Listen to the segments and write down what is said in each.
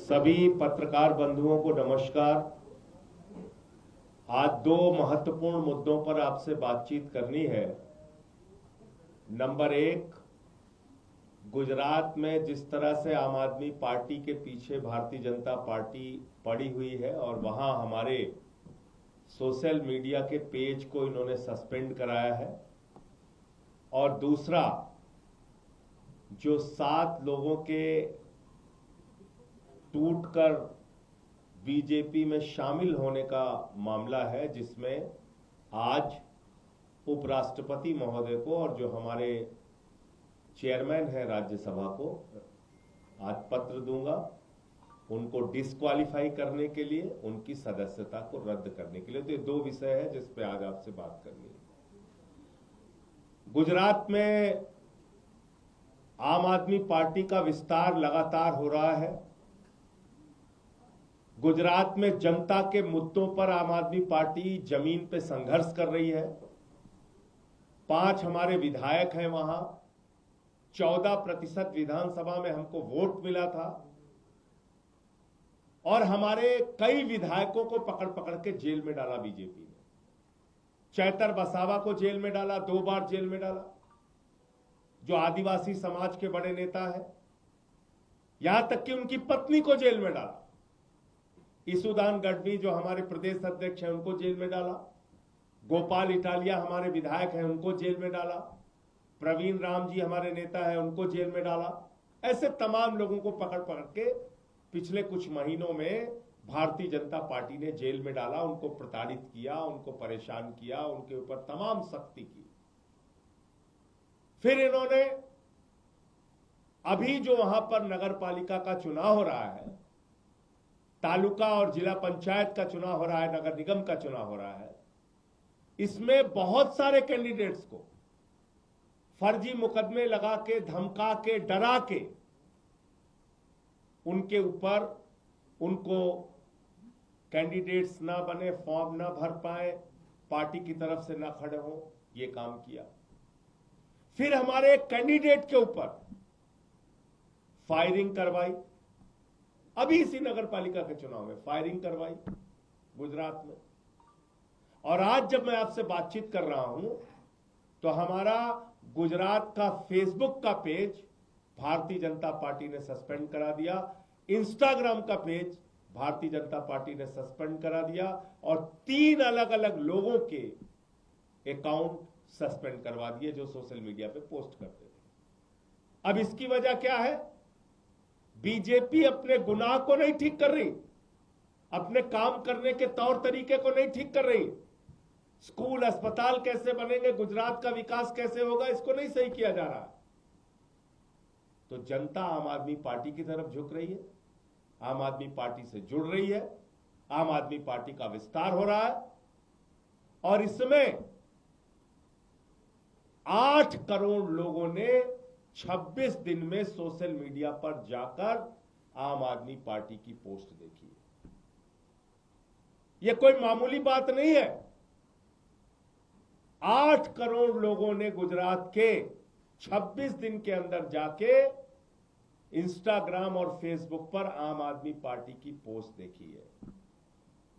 सभी पत्रकार बंधुओं को नमस्कार। आज दो महत्वपूर्ण मुद्दों पर आपसे बातचीत करनी है। नंबर एक, गुजरात में जिस तरह से आम आदमी पार्टी के पीछे भारतीय जनता पार्टी पड़ी हुई है और वहां हमारे सोशल मीडिया के पेज को इन्होंने सस्पेंड कराया है, और दूसरा जो 7 लोगों के टूटकर बीजेपी में शामिल होने का मामला है, जिसमें आज उपराष्ट्रपति महोदय को और जो हमारे चेयरमैन है राज्यसभा को आज पत्र दूंगा, उनको डिस्क्वालीफाई करने के लिए, उनकी सदस्यता को रद्द करने के लिए। तो ये दो विषय है जिस पे आज आपसे बात करनी है। गुजरात में आम आदमी पार्टी का विस्तार लगातार हो रहा है। गुजरात में जनता के मुद्दों पर आम आदमी पार्टी जमीन पे संघर्ष कर रही है। 5 हमारे विधायक हैं वहां, 14% विधानसभा में हमको वोट मिला था, और हमारे कई विधायकों को पकड़ पकड़ के जेल में डाला बीजेपी ने। चैतर वसावा को जेल में डाला, 2 बार जेल में डाला, जो आदिवासी समाज के बड़े नेता है। यहां तक कि उनकी पत्नी को जेल में डाला। ईसुदान गढ़वी जो हमारे प्रदेश अध्यक्ष हैं उनको जेल में डाला। गोपाल इटालिया हमारे विधायक हैं, उनको जेल में डाला। प्रवीण राम जी हमारे नेता हैं, उनको जेल में डाला। ऐसे तमाम लोगों को पकड़ पकड़ के पिछले कुछ महीनों में भारतीय जनता पार्टी ने जेल में डाला, उनको प्रताड़ित किया, उनको परेशान किया, उनके ऊपर तमाम सख्ती की। फिर इन्होंने अभी जो वहां पर नगर पालिका का चुनाव हो रहा है, तालुका और जिला पंचायत का चुनाव हो रहा है, नगर निगम का चुनाव हो रहा है, इसमें बहुत सारे कैंडिडेट्स को फर्जी मुकदमे लगा के, धमका के, डरा के उनके ऊपर उनको कैंडिडेट्स ना बने, फॉर्म ना भर पाए, पार्टी की तरफ से ना खड़े हो, ये काम किया। फिर हमारे एक कैंडिडेट के ऊपर फायरिंग करवाई। अभी इसी नगर पालिका के चुनाव में फायरिंग करवाई गुजरात में। और आज जब मैं आपसे बातचीत कर रहा हूं तो हमारा गुजरात का फेसबुक का पेज भारतीय जनता पार्टी ने सस्पेंड करा दिया, इंस्टाग्राम का पेज भारतीय जनता पार्टी ने सस्पेंड करा दिया, और 3 अलग अलग लोगों के अकाउंट सस्पेंड करवा दिए जो सोशल मीडिया पे पोस्ट करते थे। अब इसकी वजह क्या है? बीजेपी अपने गुनाह को नहीं ठीक कर रही, अपने काम करने के तौर तरीके को नहीं ठीक कर रही। स्कूल अस्पताल कैसे बनेंगे, गुजरात का विकास कैसे होगा, इसको नहीं सही किया जा रहा। तो जनता आम आदमी पार्टी की तरफ झुक रही है, आम आदमी पार्टी से जुड़ रही है, आम आदमी पार्टी का विस्तार हो रहा है, और इसमें 8 करोड़ लोगों ने 26 दिन में सोशल मीडिया पर जाकर आम आदमी पार्टी की पोस्ट देखी है। यह कोई मामूली बात नहीं है। 8 करोड़ लोगों ने गुजरात के 26 दिन के अंदर जाके इंस्टाग्राम और फेसबुक पर आम आदमी पार्टी की पोस्ट देखी है,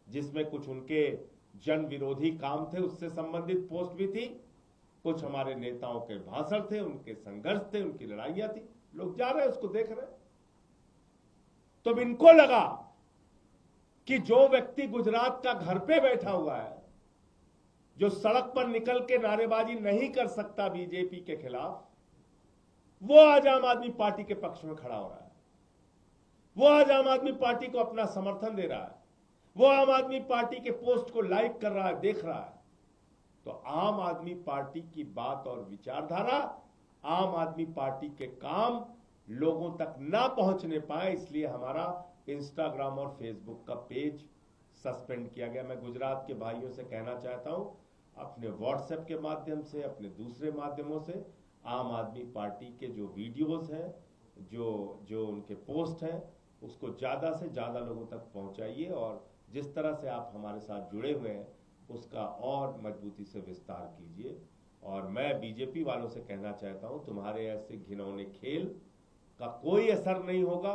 जिसमें कुछ उनके जन विरोधी काम थे, उससे संबंधित पोस्ट भी थी, कुछ हमारे नेताओं के भाषण थे, उनके संघर्ष थे, उनकी लड़ाइयां थी। लोग जा रहे हैं, उसको देख रहे हैं। तो इनको लगा कि जो व्यक्ति गुजरात का घर पे बैठा हुआ है, जो सड़क पर निकल के नारेबाजी नहीं कर सकता बीजेपी के खिलाफ, वो आज आम आदमी पार्टी के पक्ष में खड़ा हो रहा है, वो आज आम आदमी पार्टी को अपना समर्थन दे रहा है, वो आम आदमी पार्टी के पोस्ट को लाइक कर रहा है, देख रहा है। तो आम आदमी पार्टी की बात और विचारधारा, आम आदमी पार्टी के काम लोगों तक ना पहुंचने पाए, इसलिए हमारा इंस्टाग्राम और फेसबुक का पेज सस्पेंड किया गया। मैं गुजरात के भाइयों से कहना चाहता हूं, अपने व्हाट्सएप के माध्यम से, अपने दूसरे माध्यमों से आम आदमी पार्टी के जो वीडियोस हैं, जो उनके पोस्ट हैं, उसको ज्यादा से ज्यादा लोगों तक पहुंचाइए, और जिस तरह से आप हमारे साथ जुड़े हुए हैं उसका और मजबूती से विस्तार कीजिए। और मैं बीजेपी वालों से कहना चाहता हूं, तुम्हारे ऐसे घिनौने खेल का कोई असर नहीं होगा।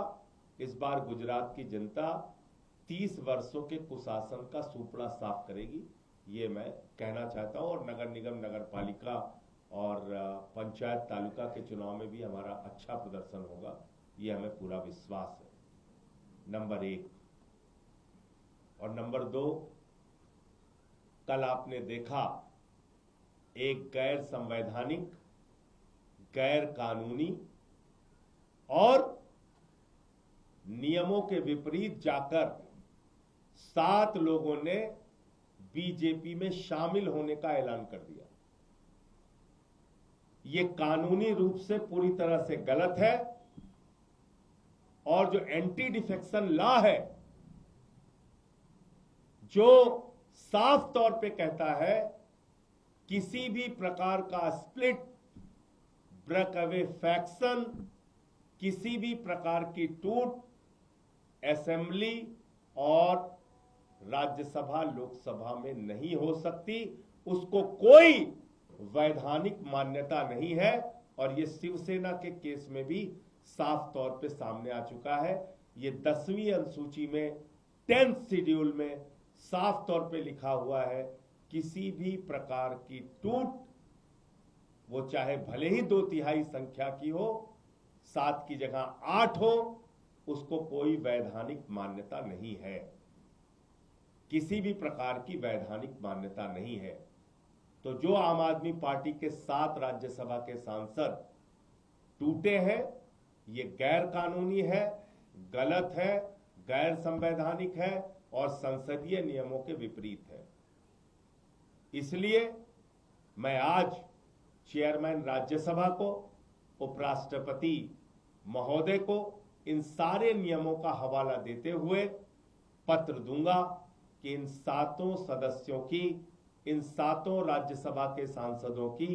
इस बार गुजरात की जनता 30 वर्षों के कुशासन का सूपड़ा साफ करेगी, ये मैं कहना चाहता हूं। और नगर निगम, नगर पालिका और पंचायत तालुका के चुनाव में भी हमारा अच्छा प्रदर्शन होगा, ये हमें पूरा विश्वास है। नंबर 1। और नंबर 2, कल आपने देखा एक गैर संवैधानिक, गैर कानूनी और नियमों के विपरीत जाकर 7 लोगों ने बीजेपी में शामिल होने का ऐलान कर दिया। ये कानूनी रूप से पूरी तरह से गलत है और जो एंटी डिफेक्शन लॉ है, जो साफ तौर पे कहता है किसी भी प्रकार का स्प्लिट, ब्रेक अवे फैक्शन, किसी भी प्रकार की टूट असेंबली और राज्यसभा लोकसभा में नहीं हो सकती, उसको कोई वैधानिक मान्यता नहीं है। और ये शिवसेना के केस में भी साफ तौर पे सामने आ चुका है। ये 10वीं अनुसूची में 10th शेड्यूल में साफ तौर पे लिखा हुआ है, किसी भी प्रकार की टूट, वो चाहे भले ही 2/3 संख्या की हो, 7 की जगह 8 हो, उसको कोई वैधानिक मान्यता नहीं है। किसी भी प्रकार की वैधानिक मान्यता नहीं है। तो जो आम आदमी पार्टी के 7 राज्यसभा के सांसद टूटे हैं, ये गैर कानूनी है, गलत है, गैर संवैधानिक है और संसदीय नियमों के विपरीत है। इसलिए मैं आज चेयरमैन राज्यसभा को, उपराष्ट्रपति महोदय को इन सारे नियमों का हवाला देते हुए पत्र दूंगा कि इन 7 सदस्यों की, इन 7 राज्यसभा के सांसदों की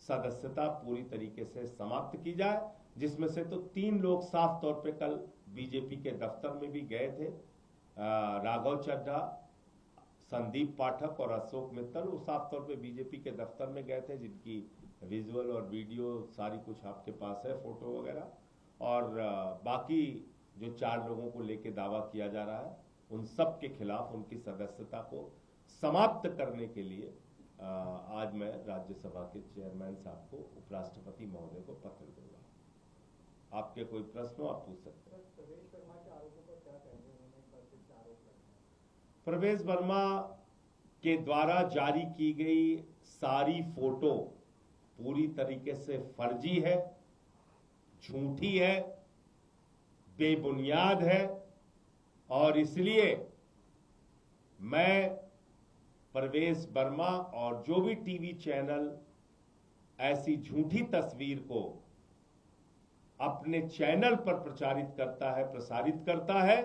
सदस्यता पूरी तरीके से समाप्त की जाए, जिसमें से तो 3 लोग साफ तौर पे कल बीजेपी के दफ्तर में भी गए थे, राघव चड्ढा, संदीप पाठक और अशोक मित्तल, वो साफ तौर पे बीजेपी के दफ्तर में गए थे, जिनकी विजुअल और वीडियो सारी कुछ आपके पास है, फोटो वगैरह। और बाकी जो 4 लोगों को लेके दावा किया जा रहा है, उन सब के खिलाफ उनकी सदस्यता को समाप्त करने के लिए आज मैं राज्यसभा के चेयरमैन साहब को, उपराष्ट्रपति महोदय को पत्र दूंगा। आपके कोई प्रश्न हो आप पूछ सकते हैं। प्रवेश वर्मा के द्वारा जारी की गई सारी फोटो पूरी तरीके से फर्जी है, झूठी है, बेबुनियाद है और इसलिए मैं प्रवेश वर्मा और जो भी टीवी चैनल ऐसी झूठी तस्वीर को अपने चैनल पर प्रचारित करता है, प्रसारित करता है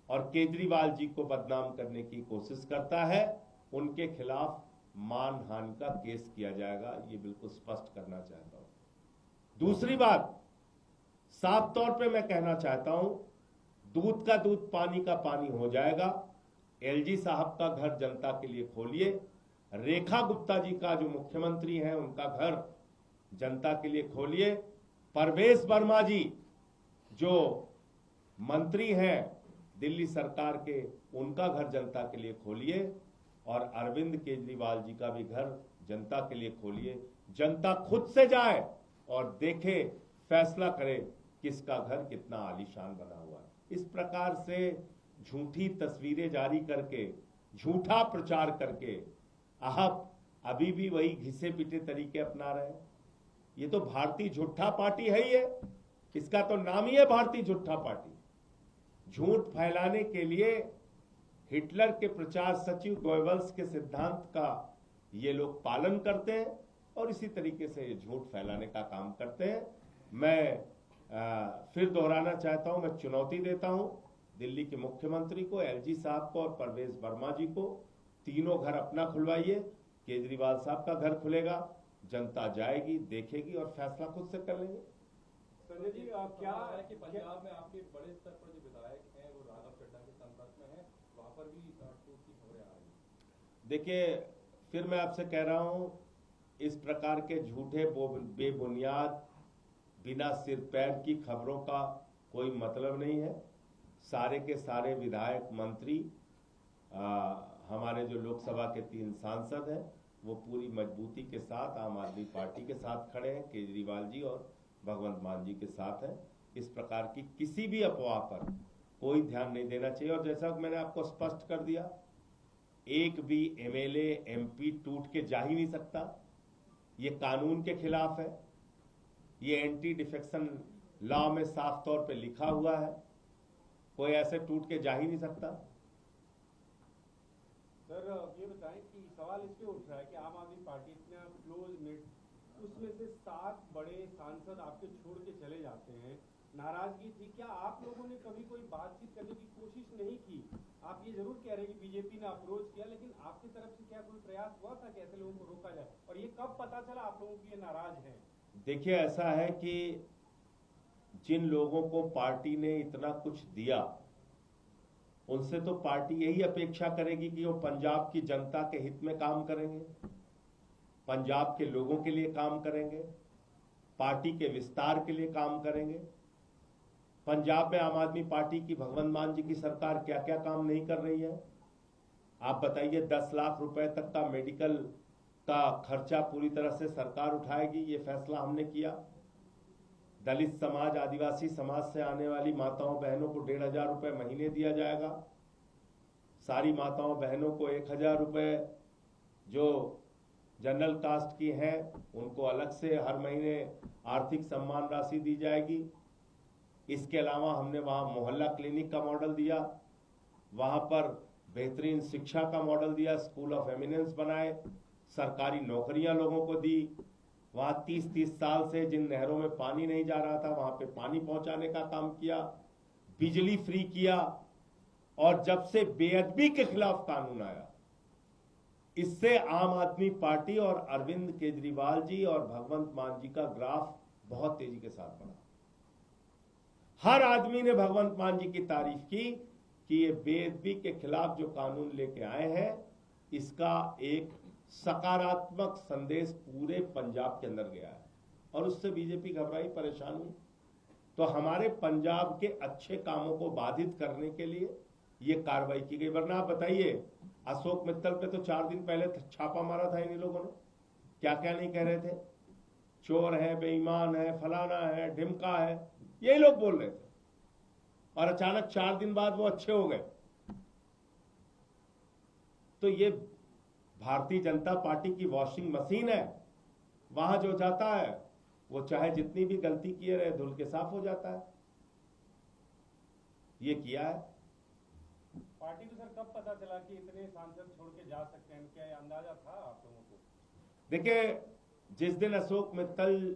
और केजरीवाल जी को बदनाम करने की कोशिश करता है, उनके खिलाफ मानहानि का केस किया जाएगा, ये बिल्कुल स्पष्ट करना चाहता हूं। दूसरी बात, साफ तौर पे मैं कहना चाहता हूं, दूध का दूध, पानी का पानी हो जाएगा। एलजी साहब का घर जनता के लिए खोलिए, रेखा गुप्ता जी का जो मुख्यमंत्री हैं उनका घर जनता के लिए खोलिए, प्रवेश वर्मा जी जो मंत्री हैं दिल्ली सरकार के, उनका घर जनता के लिए खोलिए और अरविंद केजरीवाल जी का भी घर जनता के लिए खोलिए। जनता खुद से जाए और देखे, फैसला करे किसका घर कितना आलीशान बना हुआ है। इस प्रकार से झूठी तस्वीरें जारी करके, झूठा प्रचार करके आप अभी भी वही घिसे पिटे तरीके अपना रहे हैं। ये तो भारतीय झूठा पार्टी है ही है, इसका तो नाम ही है भारतीय झूठा पार्टी। झूठ फैलाने के लिए हिटलर के प्रचार सचिव गोयबल्स के सिद्धांत का ये लोग पालन करते हैं और इसी तरीके से ये झूठ फैलाने का काम करते हैं। मैं फिर दोहराना चाहता हूं, मैं चुनौती देता हूं दिल्ली के मुख्यमंत्री को, एलजी साहब को और प्रवेश वर्मा जी को, तीनों घर अपना खुलवाइए, केजरीवाल साहब का घर खुलेगा, जनता जाएगी, देखेगी और फैसला खुद से कर लेंगे। संजय जी, क्या है कि पंजाब में आपके बड़े स्तर पर जो विधायक हैं वो राघव चड्ढा के संपर्क में हैं, वहां पर भी टूट की खबरें आ रही हैं। देखिए, फिर मैं आपसे कह रहा हूं, इस प्रकार के झूठे बेबुनियाद, बिना सिर पैर की खबरों का कोई मतलब नहीं है। सारे के सारे विधायक मंत्री हमारे जो लोकसभा के 3 सांसद हैं वो पूरी मजबूती के साथ आम आदमी पार्टी के साथ खड़े हैं, केजरीवाल जी और भगवंत मान जी के साथ हैं। इस प्रकार की किसी भी अफवाह पर कोई ध्यान नहीं देना चाहिए। और जैसा मैंने आपको स्पष्ट कर दिया, एक भी एमएलए एमपी टूट के जा ही नहीं सकता। ये कानून के खिलाफ है, ये एंटी डिफेक्शन लॉ में साफ तौर पे लिखा हुआ है। कोई ऐसे टूट के जा ही नहीं सकता। सर ये बताएं कि सवाल इसलिए उठ रहा है कि आम आदमी पार्टी इतना क्लोज नेट, उसमें से 7 बड़े सांसद आपके छोड़ के चले जाते हैं, नाराजगी थी। क्या आप लोगों ने कभी कोई बातचीत करने की कोशिश नहीं की? आप ये जरूर कह रहे हैं कि बीजेपी ने अप्रोच किया, लेकिन आपकी तरफ से क्या कोई प्रयास हुआ था कि ऐसे लोगों को रोका जाए? और ये कब पता चला आप लोगों की ये नाराज हैं? देखिए, ऐसा है कि जिन लोगों को पार्टी ने इतना कुछ दिया, उनसे तो पार्टी यही अपेक्षा करेगी कि वो पंजाब की जनता के हित में काम करेंगे, पंजाब के लोगों के लिए काम करेंगे, पार्टी के विस्तार के लिए काम करेंगे। पंजाब में आम आदमी पार्टी की भगवंत मान जी की सरकार क्या क्या काम नहीं कर रही है, आप बताइए। 10 लाख रुपए तक का मेडिकल का खर्चा पूरी तरह से सरकार उठाएगी, ये फैसला हमने किया। दलित समाज, आदिवासी समाज से आने वाली माताओं बहनों को 1,500 रुपए महीने दिया जाएगा। सारी माताओं बहनों को 1,000 रुपए, जो जनरल कास्ट की हैं उनको अलग से हर महीने आर्थिक सम्मान राशि दी जाएगी। इसके अलावा हमने वहां मोहल्ला क्लिनिक का मॉडल दिया, वहां पर बेहतरीन शिक्षा का मॉडल दिया, स्कूल ऑफ एमिनेंस बनाए, सरकारी नौकरियां लोगों को दी। वहां 30-30 साल से जिन नहरों में पानी नहीं जा रहा था वहां पे पानी पहुंचाने का काम किया, बिजली फ्री किया। और जब से बेअदबी के खिलाफ कानून आया, इससे आम आदमी पार्टी और अरविंद केजरीवाल जी और भगवंत मान जी का ग्राफ बहुत तेजी के साथ बढ़ा। हर आदमी ने भगवंत मान जी की तारीफ की कि ये बेअदबी के खिलाफ जो कानून लेके आए हैं, इसका एक सकारात्मक संदेश पूरे पंजाब के अंदर गया है। और उससे बीजेपी घबराई, परेशान हुई। तो हमारे पंजाब के अच्छे कामों को बाधित करने के लिए ये कार्रवाई की गई। वरना आप बताइए, अशोक मित्तल पे तो 4 दिन पहले छापा मारा था इन लोगों ने, क्या क्या नहीं कह रहे थे, चोर है, बेईमान है, फलाना है, ढिमका है, यही लोग बोल रहे थे। और अचानक 4 दिन बाद वो अच्छे हो गए। तो ये भारतीय जनता पार्टी की वॉशिंग मशीन है। वहां जो जाता है वो चाहे जितनी भी गलती किए रहे, धुल के साफ हो जाता है। ये किया है। पार्टी को सर कब पता चला कि इतने सांसद छोड़ के जा सकते हैं? क्या ये अंदाजा था आप लोगों को? देखिए, जिस दिन अशोक मित्तल